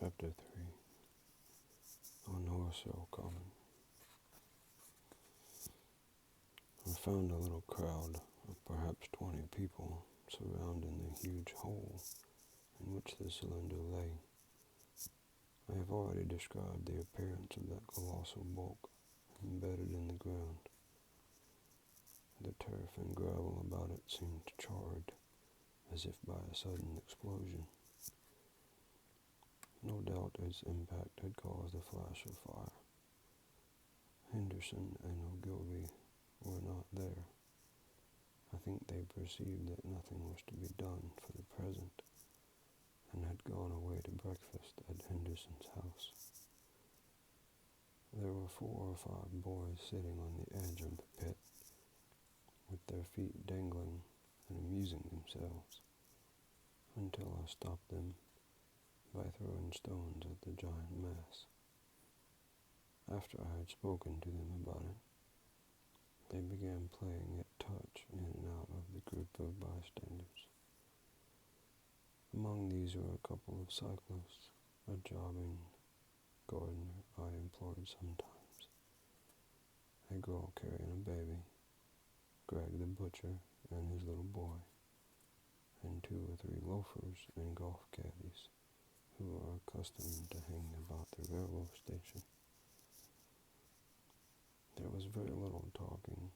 Chapter 3 on Horsehill Common. I found a little crowd of perhaps 20 people surrounding the huge hole in which the cylinder lay. I have already described the appearance of that colossal bulk embedded in the ground. The turf and gravel about it seemed charred, as if by a sudden explosion. No doubt its impact had caused a flash of fire. Henderson and Ogilvy were not there. I think they perceived that nothing was to be done for the present, and had gone away to breakfast at Henderson's house. There were 4 or 5 boys sitting on the edge of the pit, with their feet dangling and amusing themselves, until I stopped them by throwing stones at the giant mass. After I had spoken to them about it, they began playing at touch in and out of the group of bystanders. Among these were a couple of cyclists, a jobbing gardener I employed sometimes, a girl carrying a baby, Greg the butcher and his little boy, and 2 or 3 loafers and golf caddies who are accustomed to hang about the railroad station. There was very little talking.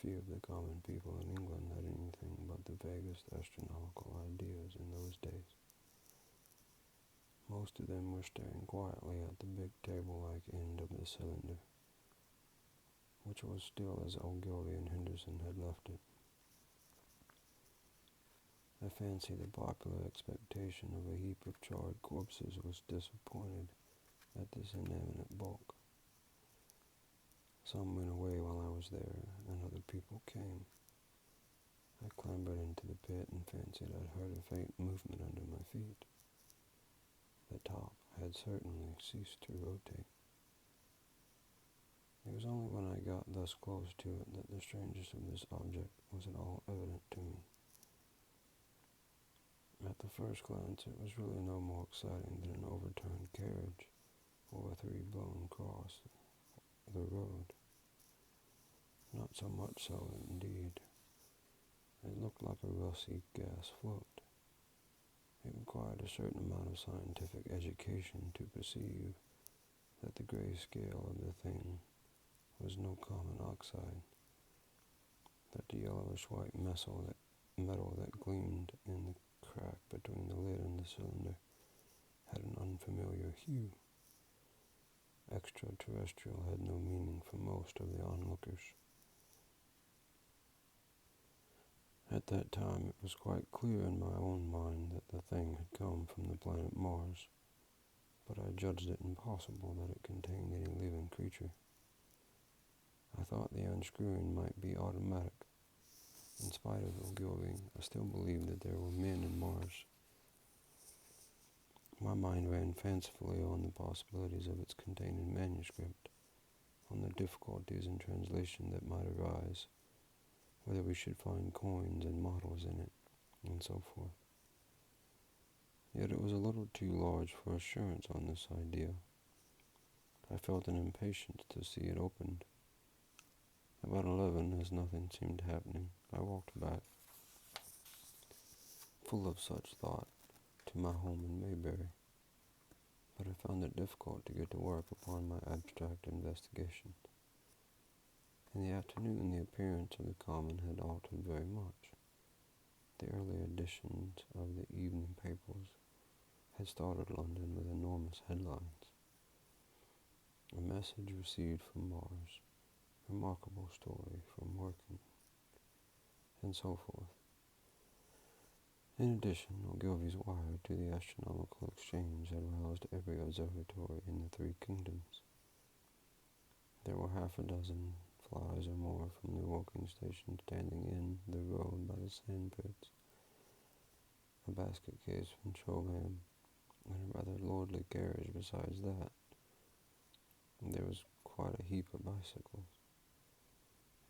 Few of the common people in England had anything but the vaguest astronomical ideas in those days. Most of them were staring quietly at the big table-like end of the cylinder, which was still as Ogilvy and Henderson had left it. I fancy the popular expectation of a heap of charred corpses was disappointed at this inanimate bulk. Some went away while I was there, and other people came. I clambered into the pit and fancied I'd heard a faint movement under my feet. The top had certainly ceased to rotate. It was only when I got thus close to it that the strangeness of this object was at all evident to me. At the first glance, it was really no more exciting than an overturned carriage or a 3 blown cross the road. Not so much so, indeed. It looked like a rusty gas float. It required a certain amount of scientific education to perceive that the gray scale of the thing was no common oxide, that the yellowish-white metal that gleamed in the crack between the lid and the cylinder had an unfamiliar hue. Extraterrestrial had no meaning for most of the onlookers. At that time it was quite clear in my own mind that the thing had come from the planet Mars, but I judged it impossible that it contained any living creature. I thought the unscrewing might be automatic. In spite of Ogilvy, I still believed that there were men in Mars. My mind ran fancifully on the possibilities of its containing manuscript, on the difficulties in translation that might arise, whether we should find coins and models in it, and so forth. Yet it was a little too large for assurance on this idea. I felt an impatience to see it opened. About 11, as nothing seemed happening, I walked back, full of such thought, to my home in Maybury, but I found it difficult to get to work upon my abstract investigations. In the afternoon, the appearance of the common had altered very much. The early editions of the evening papers had started London with enormous headlines. A message received from Mars, remarkable story from working, and so forth. In addition, Ogilvy's wire to the Astronomical Exchange had roused every observatory in the 3 kingdoms. There were half a dozen flies or more from the Woking station standing in the road by the sandpits, a basket case from Chobham, and a rather lordly carriage besides that. There was quite a heap of bicycles.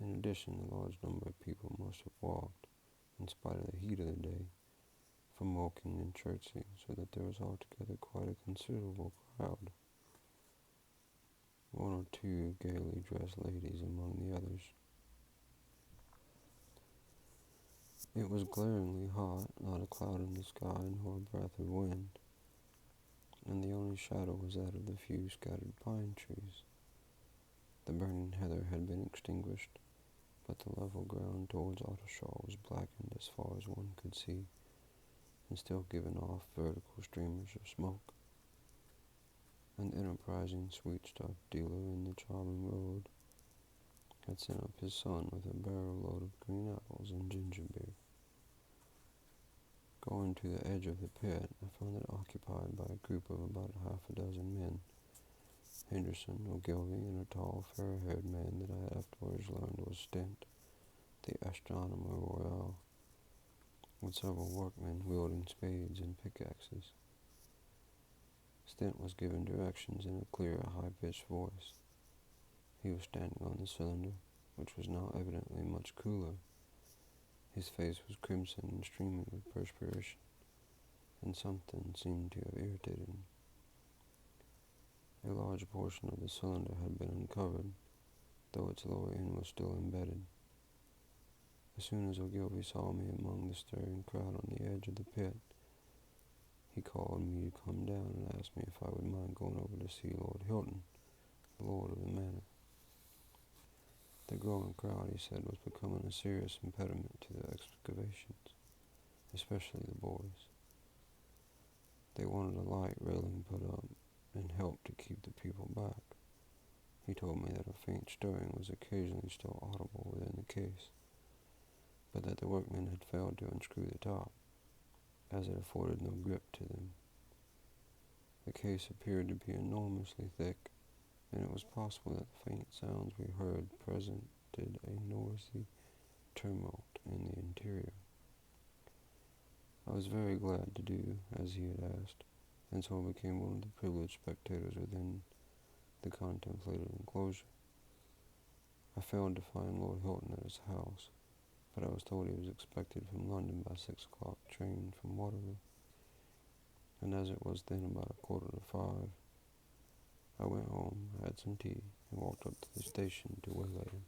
In addition, a large number of people must have walked, in spite of the heat of the day, from Woking and Chertsey, so that there was altogether quite a considerable crowd, one or two gaily dressed ladies among the others. It was glaringly hot, not a cloud in the sky, nor a breath of wind, and the only shadow was that of the few scattered pine trees. The burning heather had been extinguished, but the level ground towards Ottershaw was blackened as far as one could see, and still giving off vertical streamers of smoke. An enterprising sweetstuff dealer in the Charming Road had sent up his son with a barrow load of green apples and ginger beer. Going to the edge of the pit, I found it occupied by a group of about half a dozen men. Henderson, Ogilvy, and a tall, fair-haired man that I afterwards learned was Stent, the astronomer royal, with several workmen wielding spades and pickaxes. Stent was given directions in a clear, high-pitched voice. He was standing on the cylinder, which was now evidently much cooler. His face was crimson and streaming with perspiration, and something seemed to have irritated him. A large portion of the cylinder had been uncovered, though its lower end was still embedded. As soon as Ogilvy saw me among the stirring crowd on the edge of the pit, he called me to come down and asked me if I would mind going over to see Lord Hilton, the lord of the manor. The growing crowd, he said, was becoming a serious impediment to the excavations, especially the boys. They wanted a light railing put up and help to keep the people back. He told me that a faint stirring was occasionally still audible within the case, but that the workmen had failed to unscrew the top, as it afforded no grip to them. The case appeared to be enormously thick, and it was possible that the faint sounds we heard presented a noisy tumult in the interior. I was very glad to do as he had asked, and so became one of the privileged spectators within the contemplated enclosure. I failed to find Lord Hilton at his house, but I was told he was expected from London by 6 o'clock train from Waterloo, and as it was then about 5:15, I went home, had some tea, and walked up to the station to waylay him.